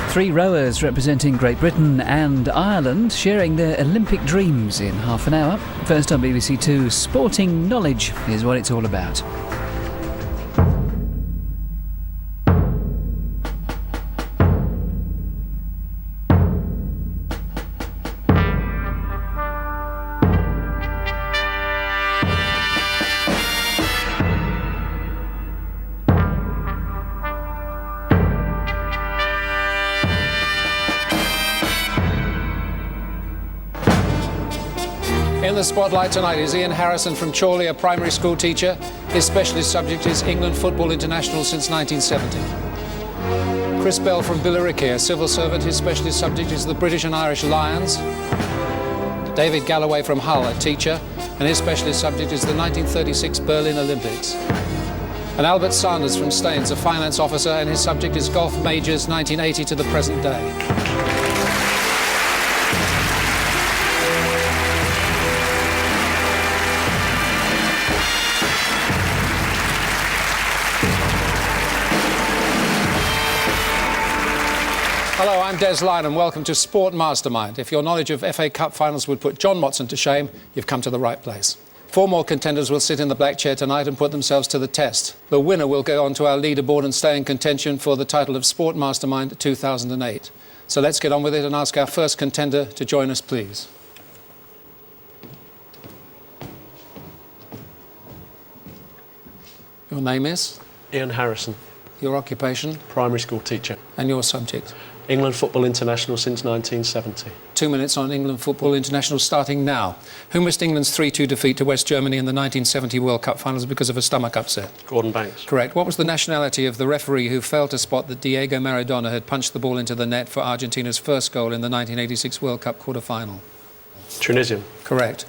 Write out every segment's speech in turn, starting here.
Three rowers representing Great Britain and Ireland sharing their Olympic dreams in half an hour. First on BBC Two, sporting knowledge is what it's all about. In the spotlight tonight is Ian Harrison from Chorley, a primary school teacher. His specialist subject is England Football International since 1970. Chris Bell from Billericay, a civil servant. His specialist subject is the British and Irish Lions. David Galloway from Hull, a teacher, and his specialist subject is the 1936 Berlin Olympics. And Albert Sanders from Staines, a finance officer, and his subject is golf majors 1980 to the present day. Hello, I'm Des Lyon and welcome to Sport Mastermind. If your knowledge of FA Cup finals would put John Motson to shame, you've come to the right place. 4 more contenders will sit in the black chair tonight and put themselves to the test. The winner will go on to our leaderboard and stay in contention for the title of Sport Mastermind 2008. So let's get on with it and ask our first contender to join us, please. Your name is? Ian Harrison. Your occupation? Primary school teacher. And your subject? England Football International since 1970. 2 minutes on England Football International starting now. Who missed England's 3-2 defeat to West Germany in the 1970 World Cup finals because of a stomach upset? Gordon Banks. Correct. What was the nationality of the referee who failed to spot that Diego Maradona had punched the ball into the net for Argentina's first goal in the 1986 World Cup quarter-final? Tunisian. Correct.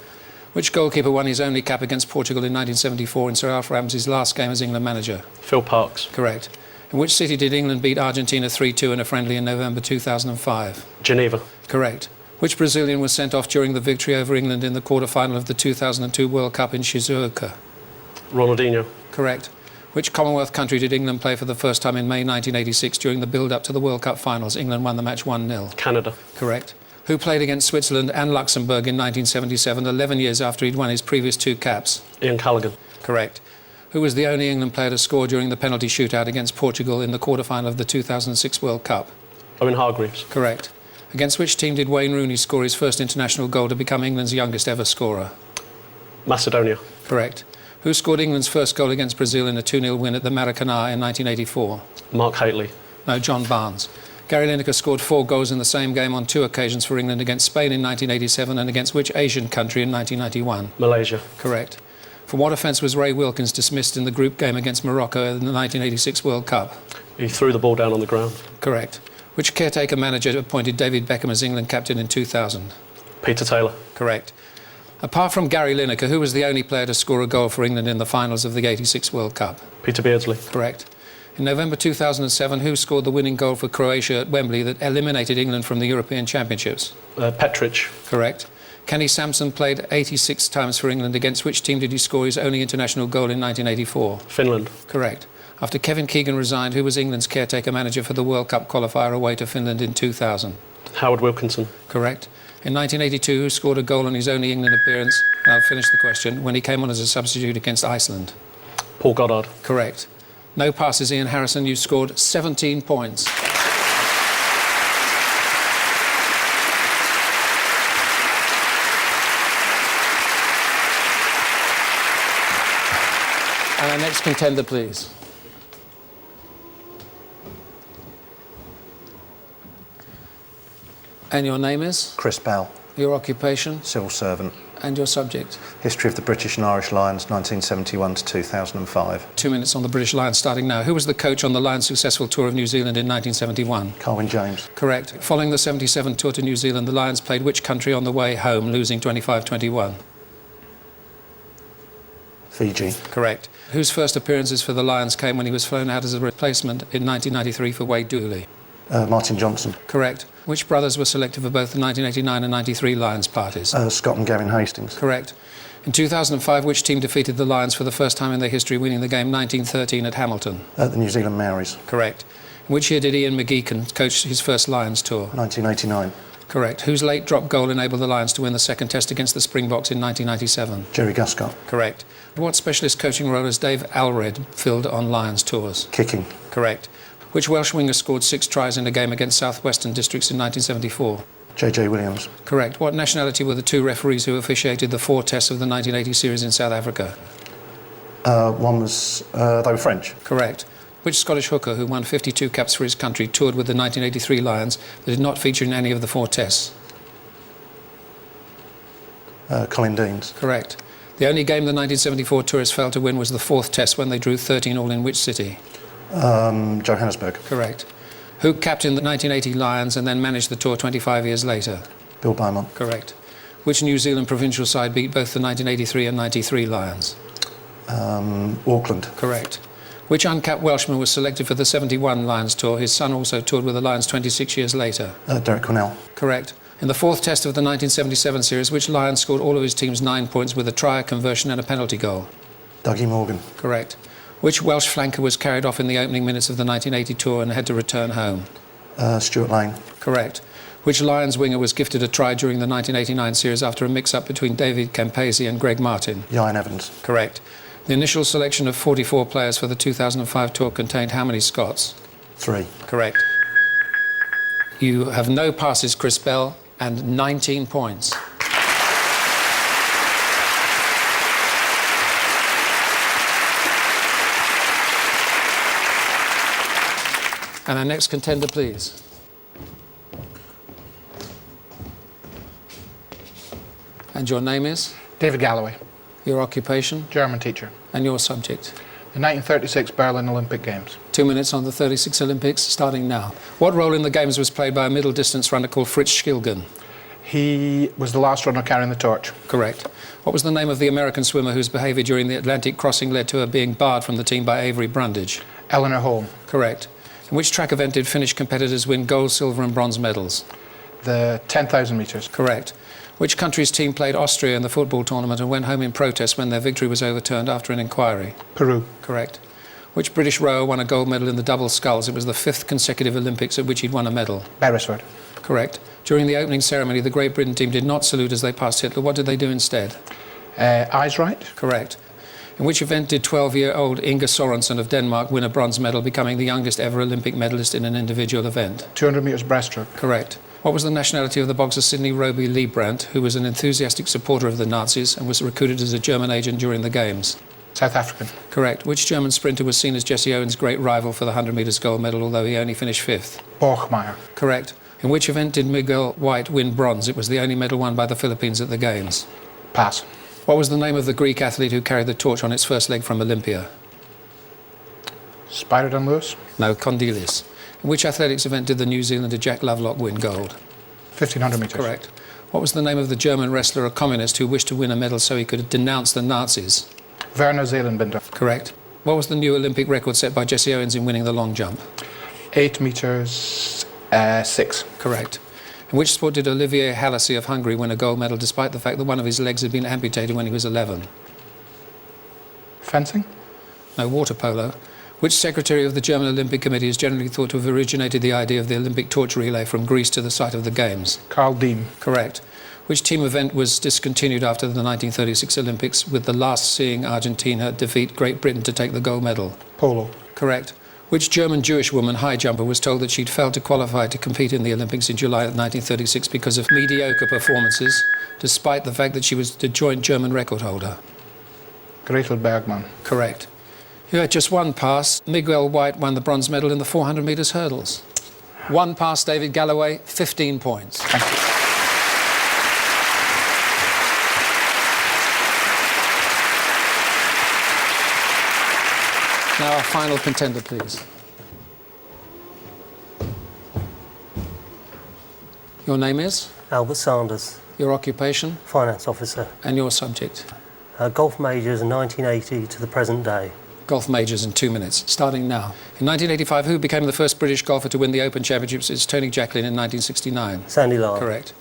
Which goalkeeper won his only cap against Portugal in 1974 in Sir Alf Ramsey's last game as England manager? Phil Parkes. Correct. In which city did England beat Argentina 3-2 in a friendly in November 2005? Geneva. Correct. Which Brazilian was sent off during the victory over England in the quarter-final of the 2002 World Cup in Shizuoka? Ronaldinho. Correct. Which Commonwealth country did England play for the first time in May 1986 during the build-up to the World Cup finals? England won the match 1-0. Canada. Correct. Who played against Switzerland and Luxembourg in 1977, 11 years after he'd won his previous 2 caps? Ian Callaghan. Correct. Who was the only England player to score during the penalty shootout against Portugal in the quarter-final of the 2006 World Cup? Owen Hargreaves. Correct. Against which team did Wayne Rooney score his first international goal to become England's youngest ever scorer? Macedonia. Correct. Who scored England's first goal against Brazil in a 2-0 win at the Maracanã in 1984? Mark Hateley. No, John Barnes. Gary Lineker scored 4 goals in the same game on 2 occasions for England against Spain in 1987 and against which Asian country in 1991? Malaysia. Correct. For what offence was Ray Wilkins dismissed in the group game against Morocco in the 1986 World Cup? He threw the ball down on the ground. Correct. Which caretaker manager appointed David Beckham as England captain in 2000? Peter Taylor. Correct. Apart from Gary Lineker, who was the only player to score a goal for England in the finals of the 86 World Cup? Peter Beardsley. Correct. In November 2007, who scored the winning goal for Croatia at Wembley that eliminated England from the European Championships? Petric. Correct. Kenny Sampson played 86 times for England. Against which team did he score his only international goal in 1984? Finland. Correct. After Kevin Keegan resigned, who was England's caretaker manager for the World Cup qualifier away to Finland in 2000? Howard Wilkinson. Correct. In 1982, who scored a goal on his only England appearance, and I'll finish the question, when he came on as a substitute against Iceland? Paul Goddard. Correct. No passes, Ian Harrison. You scored 17 points. And our next contender, please. And your name is? Chris Bell. Your occupation? Civil servant. And your subject? History of the British and Irish Lions, 1971 to 2005. 2 minutes on the British Lions starting now. Who was the coach on the Lions' successful tour of New Zealand in 1971? Carwyn James. Correct. Following the 77 tour to New Zealand, the Lions played which country on the way home, losing 25-21? Fiji. Correct. Whose first appearances for the Lions came when he was flown out as a replacement in 1993 for Wade Dooley? Martin Johnson. Correct. Which brothers were selected for both the 1989 and 93 Lions parties? Scott and Gavin Hastings. Correct. In 2005, which team defeated the Lions for the first time in their history, winning the game 19-13 at Hamilton? The New Zealand Maoris. Correct. In which year did Ian McGeechan coach his first Lions tour? 1989. Correct. Whose late drop goal enabled the Lions to win the second test against the Springboks in 1997? Jerry Guscott. Correct. What specialist coaching role has Dave Alred filled on Lions tours? Kicking. Correct. Which Welsh winger scored 6 tries in a game against South Western Districts in 1974? J.J. Williams. Correct. What nationality were the 2 referees who officiated the 4 tests of the 1980 series in South Africa? One was, they were French. Correct. Which Scottish hooker who won 52 caps for his country toured with the 1983 Lions but did not feature in any of the 4 tests? Colin Deans. Correct. The only game the 1974 tourists failed to win was the 4th test when they drew 13 all in which city? Johannesburg. Correct. Who captained the 1980 Lions and then managed the tour 25 years later? Bill Beaumont. Correct. Which New Zealand provincial side beat both the 1983 and 93 Lions? Auckland. Correct. Which uncapped Welshman was selected for the 71 Lions tour? His son also toured with the Lions 26 years later. Derek Cornell. Correct. In the 4th test of the 1977 series, which Lion scored all of his team's 9 points with a try, a conversion and a penalty goal? Dougie Morgan. Correct. Which Welsh flanker was carried off in the opening minutes of the 1980 tour and had to return home? Stuart Lane. Correct. Which Lions winger was gifted a try during the 1989 series after a mix-up between David Campese and Greg Martin? Ian Evans. Correct. The initial selection of 44 players for the 2005 tour contained how many Scots? 3. Correct. You have no passes, Chris Bell, and 19 points. And our next contender, please. And your name is? David Galloway, Your occupation? German teacher. And your subject? The 1936 Berlin Olympic Games. 2 minutes on the 36 Olympics, starting now. What role in the Games was played by a middle distance runner called Fritz Schilgen? He was the last runner carrying the torch. Correct. What was the name of the American swimmer whose behaviour during the Atlantic crossing led to her being barred from the team by Avery Brundage? Eleanor Holm. Correct. In which track event did Finnish competitors win gold, silver and bronze medals? The 10,000 metres. Correct. Which country's team played Austria in the football tournament and went home in protest when their victory was overturned after an inquiry? Peru. Correct. Which British rower won a gold medal in the double sculls? It was the 5th consecutive Olympics at which he'd won a medal. Beresford. Correct. During the opening ceremony, the Great Britain team did not salute as they passed Hitler. What did they do instead? Eyes right. Correct. In which event did 12-year-old Inga Sorensen of Denmark win a bronze medal, becoming the youngest ever Olympic medalist in an individual event? 200 metres breaststroke. Correct. What was the nationality of the boxer Sidney Roby Liebrandt, who was an enthusiastic supporter of the Nazis and was recruited as a German agent during the Games? South African. Correct. Which German sprinter was seen as Jesse Owens' great rival for the 100 metres gold medal, although he only finished 5th? Borgmeier. Correct. In which event did Miguel White win bronze? It was the only medal won by the Philippines at the Games. Pass. What was the name of the Greek athlete who carried the torch on its first leg from Olympia? Spyridon Lewis. No, Condylis. In which athletics event did the New Zealander Jack Lovelock win gold? 1,500 metres. Correct. What was the name of the German wrestler, a communist, who wished to win a medal so he could denounce the Nazis? Werner Zeelenbinder. Correct. What was the new Olympic record set by Jesse Owens in winning the long jump? 8 metres 6. Correct. In which sport did Olivier Halassi of Hungary win a gold medal despite the fact that one of his legs had been amputated when he was 11? Fencing. No, water polo. Which secretary of the German Olympic Committee is generally thought to have originated the idea of the Olympic torch relay from Greece to the site of the Games? Carl Diem. Correct. Which team event was discontinued after the 1936 Olympics, with the last seeing Argentina defeat Great Britain to take the gold medal? Polo. Correct. Which German Jewish woman, high jumper, was told that she'd failed to qualify to compete in the Olympics in July of 1936 because of mediocre performances, despite the fact that she was the joint German record holder? Gretel Bergmann. Correct. You had just one pass. Miguel White won the bronze medal in the 400 metres hurdles. One pass, David Galloway, 15 points. Thank you. Now our final contender, please. Your name is? Albert Sanders, Your occupation? Finance Officer. And your subject? Golf majors 1980 to the present day. Golf majors in 2 minutes, starting now. In 1985, who became the first British golfer to win the Open Championships? It's Tony Jacklin in 1969. Sandy Lyle. Correct.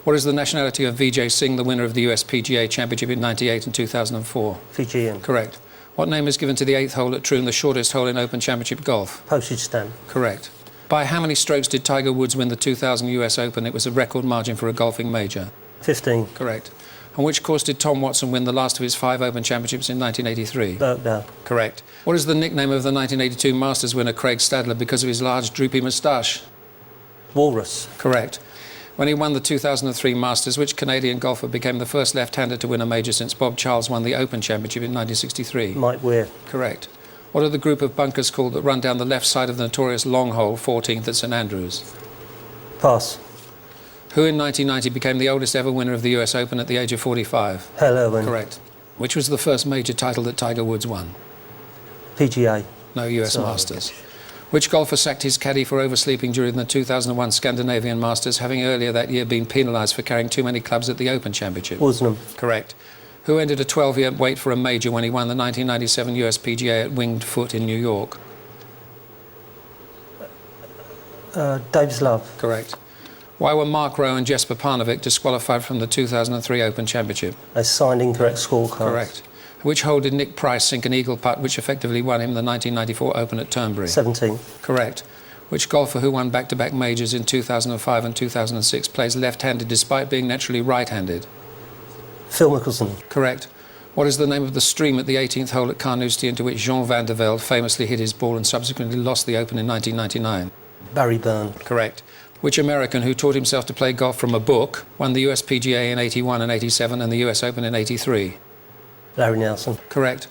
What is the nationality of Vijay Singh, the winner of the US PGA Championship in 98 and 2004? Fijian. Correct. What name is given to the 8th hole at Troon, the shortest hole in Open Championship golf? Postage stamp. Correct. By how many strokes did Tiger Woods win the 2000 US Open? It was a record margin for a golfing major. 15. Correct. On which course did Tom Watson win the last of his 5 Open Championships in 1983? Birkdale. Correct. What is the nickname of the 1982 Masters winner Craig Stadler because of his large droopy moustache? Walrus. Correct. When he won the 2003 Masters, which Canadian golfer became the first left-hander to win a major since Bob Charles won the Open Championship in 1963? Mike Weir. Correct. What are the group of bunkers called that run down the left side of the notorious long hole, 14th at St Andrews? Pass. Who in 1990 became the oldest ever winner of the US Open at the age of 45? Hale Irwin. Correct. Which was the first major title that Tiger Woods won? PGA. No, US Sorry. Masters. Which golfer sacked his caddy for oversleeping during the 2001 Scandinavian Masters, having earlier that year been penalised for carrying too many clubs at the Open Championship? Woosnam. Correct. Who ended a 12-year wait for a major when he won the 1997 US PGA at Winged Foot in New York? Davis Love. Correct. Why were Mark Rowe and Jesper Parnevik disqualified from the 2003 Open Championship? They signed incorrect scorecards. Correct. Which hole did Nick Price sink an eagle putt which effectively won him the 1994 Open at Turnberry? 17. Correct. Which golfer who won back-to-back majors in 2005 and 2006 plays left-handed despite being naturally right-handed? Phil Mickelson. Correct. What is the name of the stream at the 18th hole at Carnoustie into which Jean van der Velde famously hit his ball and subsequently lost the Open in 1999? Barry Byrne. Correct. Which American who taught himself to play golf from a book won the US PGA in 81 and 87 and the US Open in 83? Larry Nelson. Correct.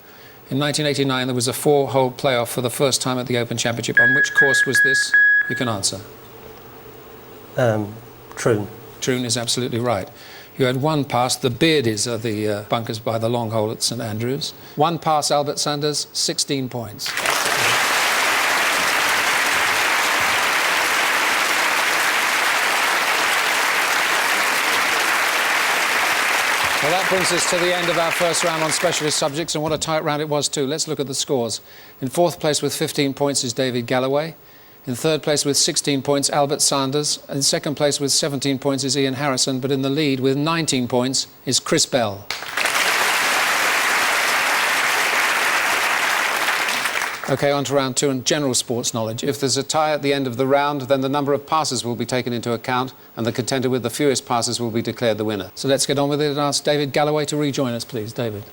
In 1989 there was a 4-hole playoff for the first time at the Open Championship. On which course was this? You can answer. Troon. Troon is absolutely right. You had one pass. The Beardies are the bunkers by the long hole at St Andrews. One pass, Albert Sanders, 16 points. Well, that brings us to the end of our first round on specialist subjects, and what a tight round it was too. Let's look at the scores. In 4th place with 15 points is David Galloway. In 3rd place with 16 points, Albert Sanders. In 2nd place with 17 points is Ian Harrison, but in the lead with 19 points is Chris Bell. OK, on to round 2 and general sports knowledge. If there's a tie at the end of the round, then the number of passes will be taken into account and the contender with the fewest passes will be declared the winner. So let's get on with it and ask David Galloway to rejoin us, please. David.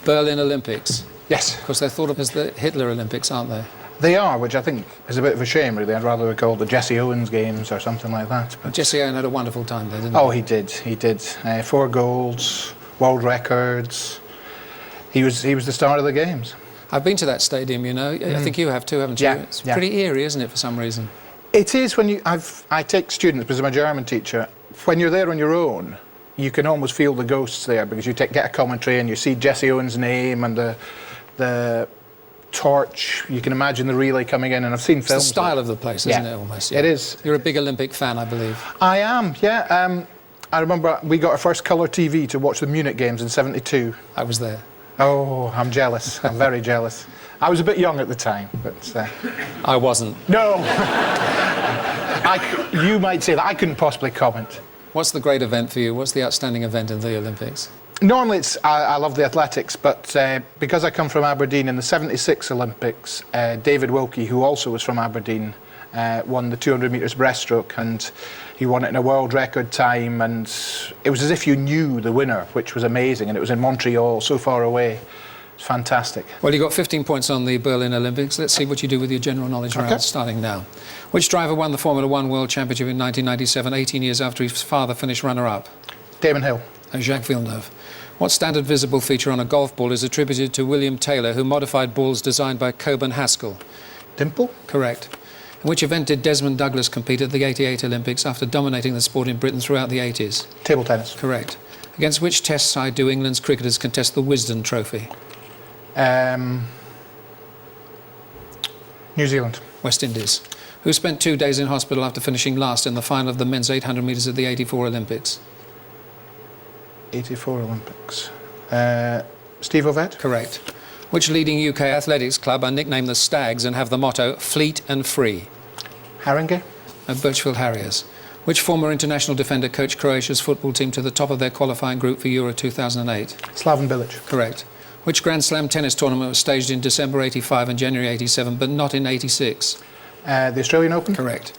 Berlin Olympics. Yes. Of course, they're thought of as the Hitler Olympics, aren't they? They are, which I think is a bit of a shame, really. I'd rather we called the Jesse Owens Games or something like that. But Jesse Owen had a wonderful time there, didn't he? oh, he did. He did. 4 goals, world records. He was the star of the games. I've been to that stadium, you know. I think you have too, haven't you? Yeah, It's yeah. pretty eerie, isn't it, for some reason? It is when you. I take students because I'm a German teacher. When you're there on your own, you can almost feel the ghosts there because you get a commentary and you see Jesse Owens' name and the torch. You can imagine the relay coming in, and I've seen It's the films. style of the place, isn't it, almost? Yeah. It is. You're a big Olympic fan, I believe. I am, yeah. I remember we got our first colour TV to watch the Munich games in '72. I was there. Oh, I'm jealous. I'm very jealous. I was a bit young at the time, but... I wasn't. No! You might say that. I couldn't possibly comment. What's the great event for you? What's the outstanding event in the Olympics? Normally, I love the athletics, but because I come from Aberdeen in the '76 Olympics, David Wilkie, who also was from Aberdeen, won the 200 metres breaststroke, and he won it in a world record time, and it was as if you knew the winner, which was amazing, and it was in Montreal, so far away. It's fantastic. Well, you got 15 points on the Berlin Olympics. Let's see what you do with your general knowledge round, starting now. Which driver won the Formula One World Championship in 1997, 18 years after his father finished runner-up? Damon Hill. Jacques Villeneuve. What standard visible feature on a golf ball is attributed to William Taylor, who modified balls designed by Coburn Haskell? Dimple? Correct. In which event did Desmond Douglas compete at the '88 Olympics after dominating the sport in Britain throughout the 80s? Table tennis. Correct. Against which test side do England's cricketers contest the Wisden Trophy? New Zealand. West Indies. Who spent 2 days in hospital after finishing last in the final of the men's 800 metres at the '84 Olympics? 84 Olympics. Steve Ovett? Correct. Which leading UK athletics club are nicknamed the Stags and have the motto Fleet and Free? Haringey? Birchfield Harriers. Which former international defender coached Croatia's football team to the top of their qualifying group for Euro 2008? Slaven Bilic. Correct. Which Grand Slam tennis tournament was staged in December 85 and January 87, but not in 86? The Australian Open. Correct.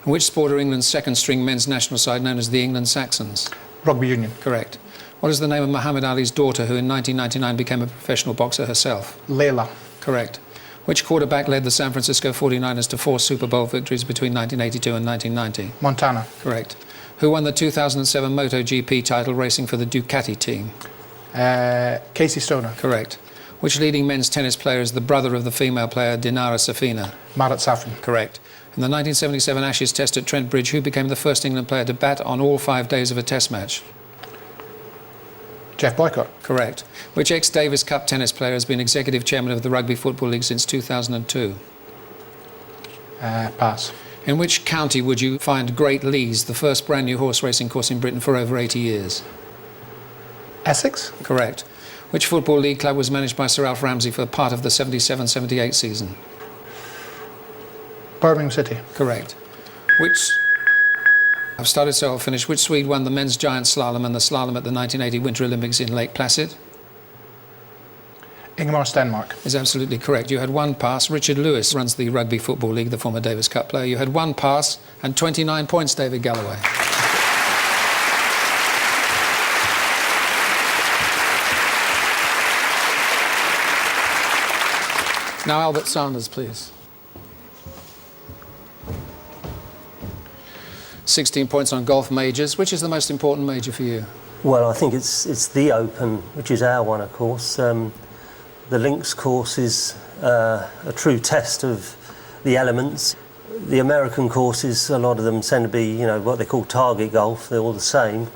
And which sport are England's second-string men's national side known as the England Saxons? Rugby union. Correct. What is the name of Muhammad Ali's daughter who in 1999 became a professional boxer herself? Layla. Correct. Which quarterback led the San Francisco 49ers to 4 Super Bowl victories between 1982 and 1990? Montana. Correct. Who won the 2007 MotoGP title racing for the Ducati team? Casey Stoner. Correct. Which leading men's tennis player is the brother of the female player Dinara Safina? Marat Safin. Correct. In the 1977 Ashes Test at Trent Bridge, who became the first England player to bat on all 5 days of a Test match? Jeff Boycott. Correct. Which ex-Davis Cup tennis player has been executive chairman of the Rugby Football League since 2002? Pass. In which county would you find Great Leys, the first brand new horse racing course in Britain for over 80 years? Essex. Correct. Which football league club was managed by Sir Alf Ramsey for part of the 77-78 season? Birmingham City. Correct. Which... I've started, so I'll finish. Which Swede won the men's giant slalom and the slalom at the 1980 Winter Olympics in Lake Placid? Ingemar Stenmark. Is absolutely correct. You had 1 pass. Richard Lewis runs the Rugby Football League, the former Davis Cup player. You had 1 pass and 29 points, David Galloway. Now Albert Sanders, please. 16 points on golf majors. Which is the most important major for you? Well, I think it's the Open, which is our one, of course. The links course is a true test of the elements. The American courses, a lot of them tend to be, what they call target golf. They're all the same.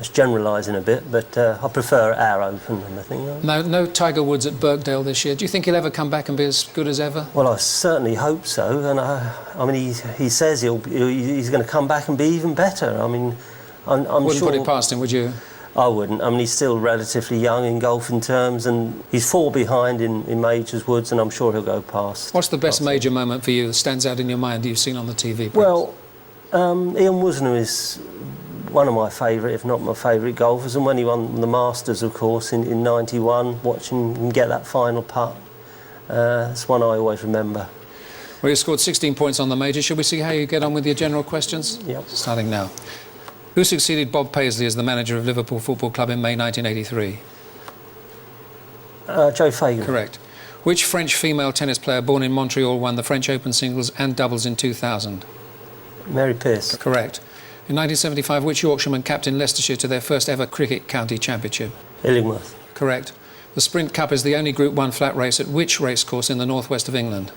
It's generalising a bit, but I prefer our Open and I think. No Tiger Woods at Birkdale this year. Do you think he'll ever come back and be as good as ever? Well, I certainly hope so, and I mean, he says he's going to come back and be even better. I mean, I'm Wouldn't sure. put it past him, would you? I wouldn't. I mean, he's still relatively young in golfing terms, and he's 4 behind in majors, Woods, and I'm sure he'll go past. What's the best major moment for you that stands out in your mind you've seen on the TV? Perhaps? Well, Ian Woosnam is one of my favourite, if not my favourite golfers, and when he won the Masters, of course, in '91, watching him get that final putt, it's one I always remember. Well, you scored 16 points on the major. Should we see how you get on with your general questions? Yep. Starting now. Who succeeded Bob Paisley as the manager of Liverpool Football Club in May 1983? Joe Fagan. Correct. Which French female tennis player born in Montreal won the French Open singles and doubles in 2000? Mary Pierce. Correct. In 1975, which Yorkshireman captained Leicestershire to their first ever cricket county championship? Illingworth. Correct. The Sprint Cup is the only Group 1 flat race at which racecourse in the northwest of England?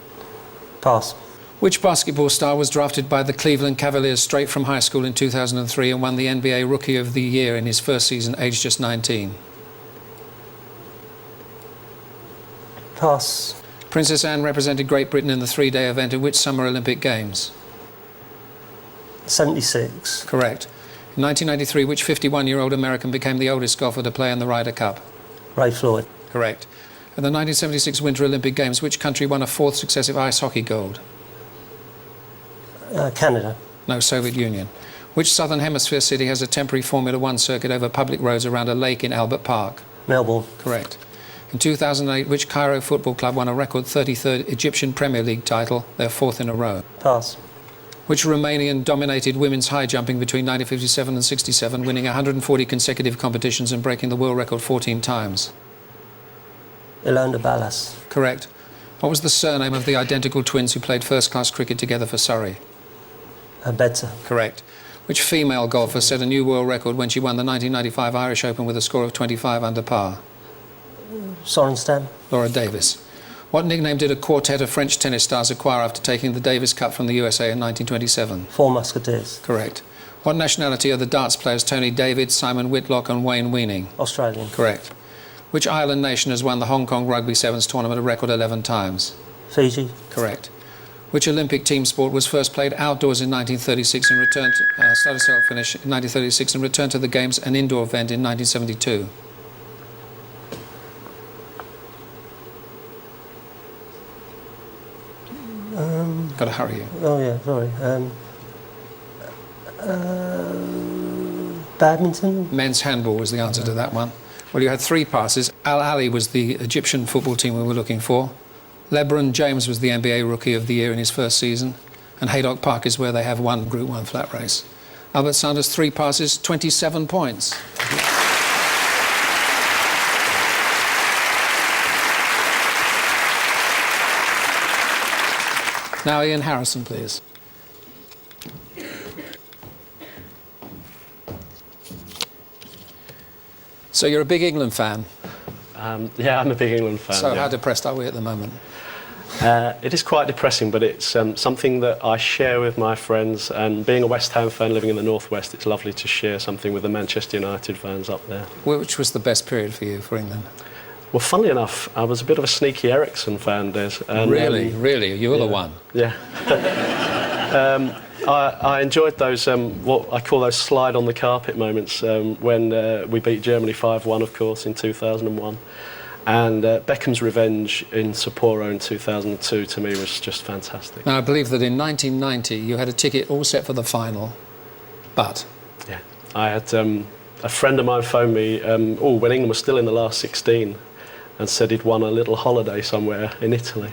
Pass. Which basketball star was drafted by the Cleveland Cavaliers straight from high school in 2003 and won the NBA Rookie of the Year in his first season, aged just 19? Pass. Princess Anne represented Great Britain in the 3-day event at which Summer Olympic Games? 76. Correct. In 1993, which 51-year-old American became the oldest golfer to play in the Ryder Cup? Ray Floyd. Correct. In the 1976 Winter Olympic Games, which country won a 4th successive ice hockey gold? Canada. No, Soviet Union. Which Southern Hemisphere city has a temporary Formula 1 circuit over public roads around a lake in Albert Park? Melbourne. Correct. In 2008, which Cairo Football Club won a record 33rd Egyptian Premier League title, their 4th in a row? Pass. Which Romanian dominated women's high jumping between 1957 and 67, winning 140 consecutive competitions and breaking the world record 14 times? Ilonda Ballas. Correct. What was the surname of the identical twins who played first-class cricket together for Surrey? Bedser. Correct. Which female golfer set a new world record when she won the 1995 Irish Open with a score of 25 under par? Sorenstam. Laura Davis. What nickname did a quartet of French tennis stars acquire after taking the Davis Cup from the USA in 1927? Four Musketeers. Correct. What nationality are the darts players Tony David, Simon Whitlock and Wayne Weaning? Australian. Correct. Which island nation has won the Hong Kong Rugby Sevens tournament a record 11 times? Fiji. Correct. Which Olympic team sport was first played outdoors in 1936 and returned to, started start finish in 1936 and returned to the Games an indoor event in 1972? Got to hurry you. Oh yeah, sorry. Badminton. Men's handball was the answer to that one. Well, you had 3 passes. Al Ali was the Egyptian football team we were looking for. LeBron James was the NBA Rookie of the Year in his first season. And Haydock Park is where they have won Group 1 flat race. Albert Sanders, 3 passes, 27 points. Now Ian Harrison, please. So you're a big England fan. Yeah, I'm a big England fan. So yeah. how depressed are we at the moment? It is quite depressing, but it's something that I share with my friends. And being a West Ham fan living in the Northwest, it's lovely to share something with the Manchester United fans up there. Which was the best period for you, for England? Well, funnily enough, I was a bit of a sneaky Ericsson fan, Des. And, Really? You were the one? Yeah. I enjoyed those, what I call those slide on the carpet moments when we beat Germany 5-1, of course, in 2001. And Beckham's revenge in Sapporo in 2002 to me was just fantastic. Now, I believe that in 1990 you had a ticket all set for the final, but... Yeah, I had a friend of mine phone me when England was still in the last 16 and said he'd won a little holiday somewhere in Italy.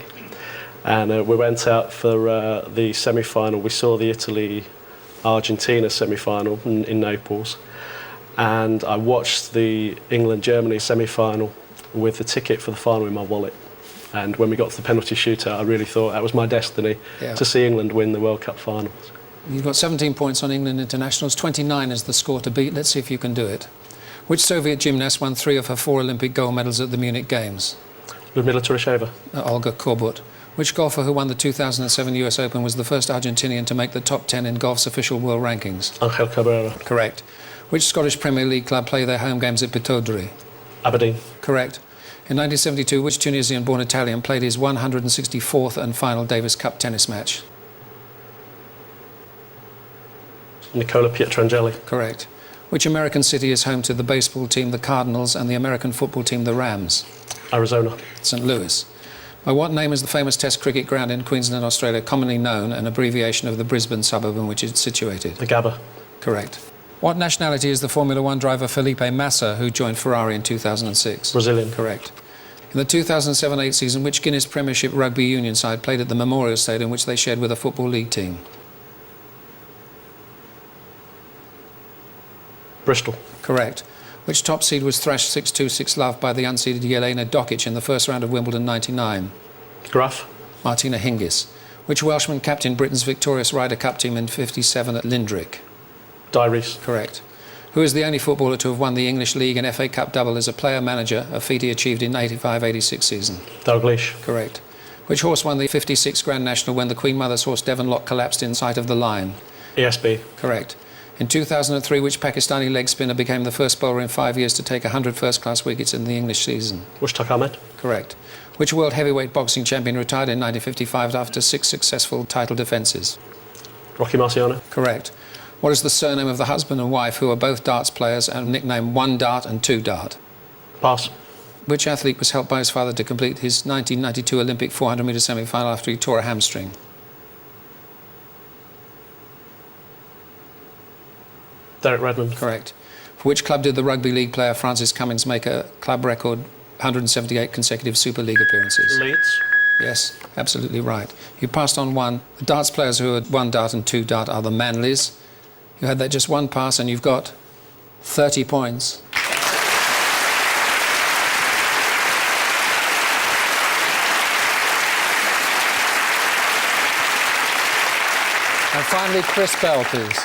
And we went out for the semi-final. We saw the Italy-Argentina semi-final in Naples. And I watched the England-Germany semi-final with the ticket for the final in my wallet. And when we got to the penalty shootout, I really thought that was my destiny to see England win the World Cup finals. You've got 17 points on England internationals, 29 is the score to beat. Let's see if you can do it. Which Soviet gymnast won 3 of her 4 Olympic gold medals at the Munich Games? Ludmila Turisheva. Olga Korbut. Which golfer who won the 2007 US Open was the first Argentinian to make the top 10 in golf's official world rankings? Angel Cabrera. Correct. Which Scottish Premier League club play their home games at Pittodrie? Aberdeen. Correct. In 1972, which Tunisian-born Italian played his 164th and final Davis Cup tennis match? Nicola Pietrangeli. Correct. Which American city is home to the baseball team, the Cardinals, and the American football team, the Rams? Arizona. St. Louis. By what name is the famous Test cricket ground in Queensland, Australia, commonly known, an abbreviation of the Brisbane suburb in which it's situated? The Gabba. Correct. What nationality is the Formula One driver Felipe Massa, who joined Ferrari in 2006? Brazilian. Correct. In the 2007-8 season, which Guinness Premiership rugby union side played at the Memorial Stadium, which they shared with a Football League team? Bristol. Correct. Which top seed was thrashed 6-2, 6-love by the unseeded Jelena Dokic in the first round of Wimbledon 99? Graf. Martina Hingis. Which Welshman captained Britain's victorious Ryder Cup team in 57 at Lindrick? Diaries. Correct. Who is the only footballer to have won the English League and FA Cup double as a player-manager, a feat he achieved in 85-86 season? Dalglish. Correct. Which horse won the 56 Grand National when the Queen Mother's horse Devon Lock collapsed in sight of the line? ESB. Correct. In 2003, which Pakistani leg spinner became the first bowler in 5 years to take 100 first-class wickets in the English season? Mushtaq Ahmed. Correct. Which world heavyweight boxing champion retired in 1955 after 6 successful title defences? Rocky Marciano. Correct. What is the surname of the husband and wife who are both darts players and nicknamed One Dart and Two Dart? Pass. Which athlete was helped by his father to complete his 1992 Olympic 400-metre semi-final after he tore a hamstring? Derek Redmond. Correct. For which club did the rugby league player Francis Cummings make a club record 178 consecutive Super League appearances? Leeds. Yes, absolutely right. You passed on one. The darts players who had 1 dart and 2 dart are the Manleys. You had that just 1 pass and you've got 30 points. And finally, Chris Bell, please.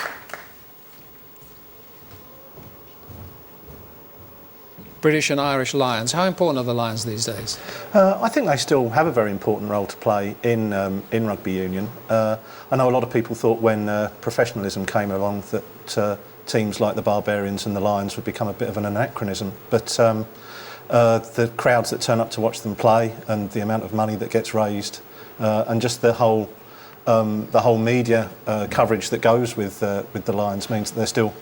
British and Irish Lions. How important are the Lions these days? I think they still have a very important role to play in rugby union. I know a lot of people thought when professionalism came along that teams like the Barbarians and the Lions would become a bit of an anachronism. But the crowds that turn up to watch them play and the amount of money that gets raised and just the whole media coverage that goes with the Lions means that they're still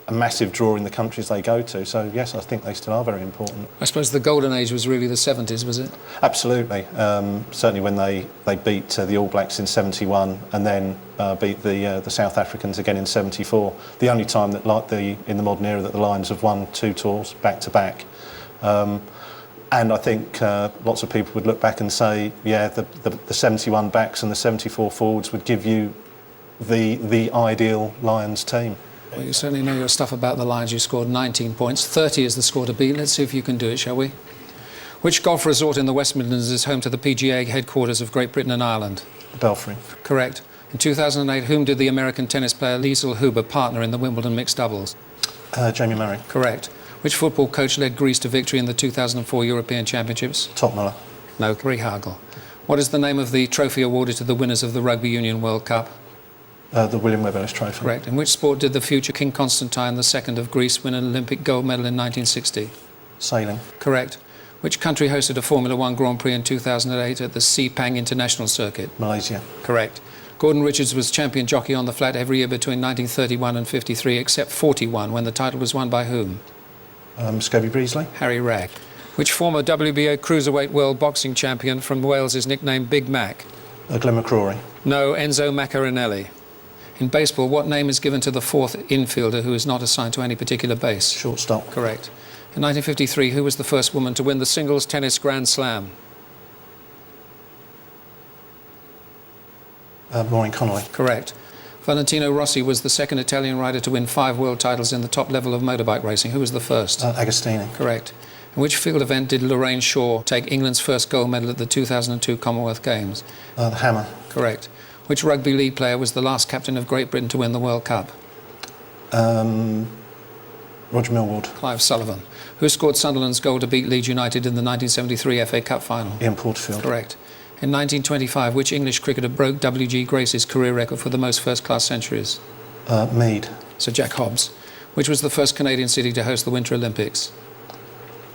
a massive draw in the countries they go to. So yes, I think they still are very important. I suppose the golden age was really the 70s, was it? Absolutely. Certainly when they beat the All Blacks in 71 and then beat the South Africans again in 74. The only time that, like in the modern era, that the Lions have won 2 tours back to back. And I think lots of people would look back and say, yeah, the 71 backs and the 74 forwards would give you the ideal Lions team. Well, you certainly know your stuff about the Lions. You scored 19 points. 30 is the score to beat. Let's see if you can do it, shall we? Which golf resort in the West Midlands is home to the PGA headquarters of Great Britain and Ireland? Belfry. Correct. In 2008, whom did the American tennis player Liesl Huber partner in the Wimbledon mixed doubles? Jamie Murray. Correct. Which football coach led Greece to victory in the 2004 European Championships? Topmuller. No, Rehagel. What is the name of the trophy awarded to the winners of the Rugby Union World Cup? The William Webb Ellis Trophy. Correct. In which sport did the future King Constantine II of Greece win an Olympic gold medal in 1960? Sailing. Correct. Which country hosted a Formula One Grand Prix in 2008 at the Sepang International Circuit? Malaysia. Correct. Gordon Richards was champion jockey on the flat every year between 1931 and 53, except 41, when the title was won by whom? Scobie Breesley. Harry Ragg. Which former WBA Cruiserweight World Boxing Champion from Wales is nicknamed Big Mac? Glenn McCrory. No, Enzo Maccarinelli. In baseball, what name is given to the 4th infielder who is not assigned to any particular base? Shortstop. Correct. In 1953, who was the first woman to win the singles tennis Grand Slam? Maureen Connolly. Correct. Valentino Rossi was the second Italian rider to win 5 world titles in the top level of motorbike racing. Who was the first? Agostini. Correct. In which field event did Lorraine Shaw take England's first gold medal at the 2002 Commonwealth Games? The hammer. Correct. Which rugby league player was the last captain of Great Britain to win the World Cup? Roger Millward. Clive Sullivan. Who scored Sunderland's goal to beat Leeds United in the 1973 FA Cup final? Ian Porterfield. Correct. In 1925, which English cricketer broke W.G. Grace's career record for the most first-class centuries? Mead. Sir Jack Hobbs. Which was the first Canadian city to host the Winter Olympics?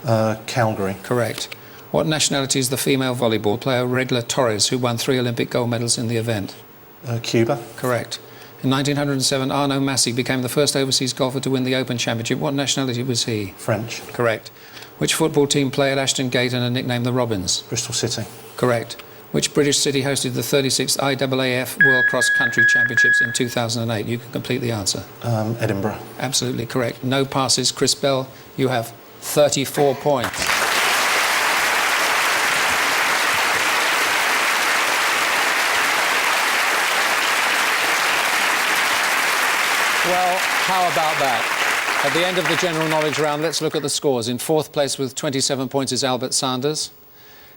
Calgary. Correct. What nationality is the female volleyball player Regla Torres, who won 3 Olympic gold medals in the event? Cuba. Correct. In 1907, Arnaud Massey became the first overseas golfer to win the Open Championship. What nationality was he? French. Correct. Which football team play at Ashton Gate and are nicknamed the Robins? Bristol City. Correct. Which British city hosted the 36th IAAF World Cross Country Championships in 2008? You can complete the answer. Edinburgh. Absolutely correct. No passes. Chris Bell, you have 34 points. Well, how about that? At the end of the general knowledge round, let's look at the scores. In 4th place with 27 points is Albert Sanders.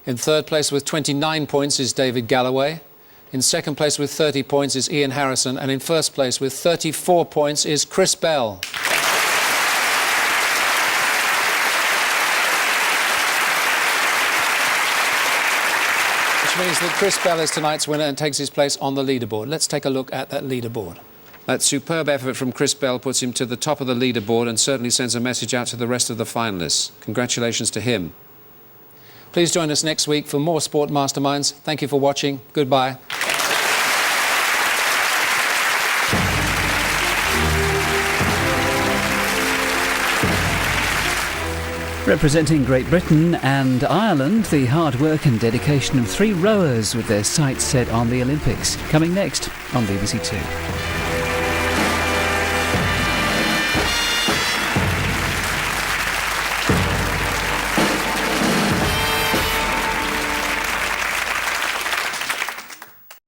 In 3rd place with 29 points is David Galloway. In 2nd place with 30 points is Ian Harrison. And in 1st place with 34 points is Chris Bell. Which means that Chris Bell is tonight's winner and takes his place on the leaderboard. Let's take a look at that leaderboard. That superb effort from Chris Bell puts him to the top of the leaderboard and certainly sends a message out to the rest of the finalists. Congratulations to him. Please join us next week for more Sport Masterminds. Thank you for watching. Goodbye. Representing Great Britain and Ireland, the hard work and dedication of 3 rowers with their sights set on the Olympics. Coming next on BBC Two.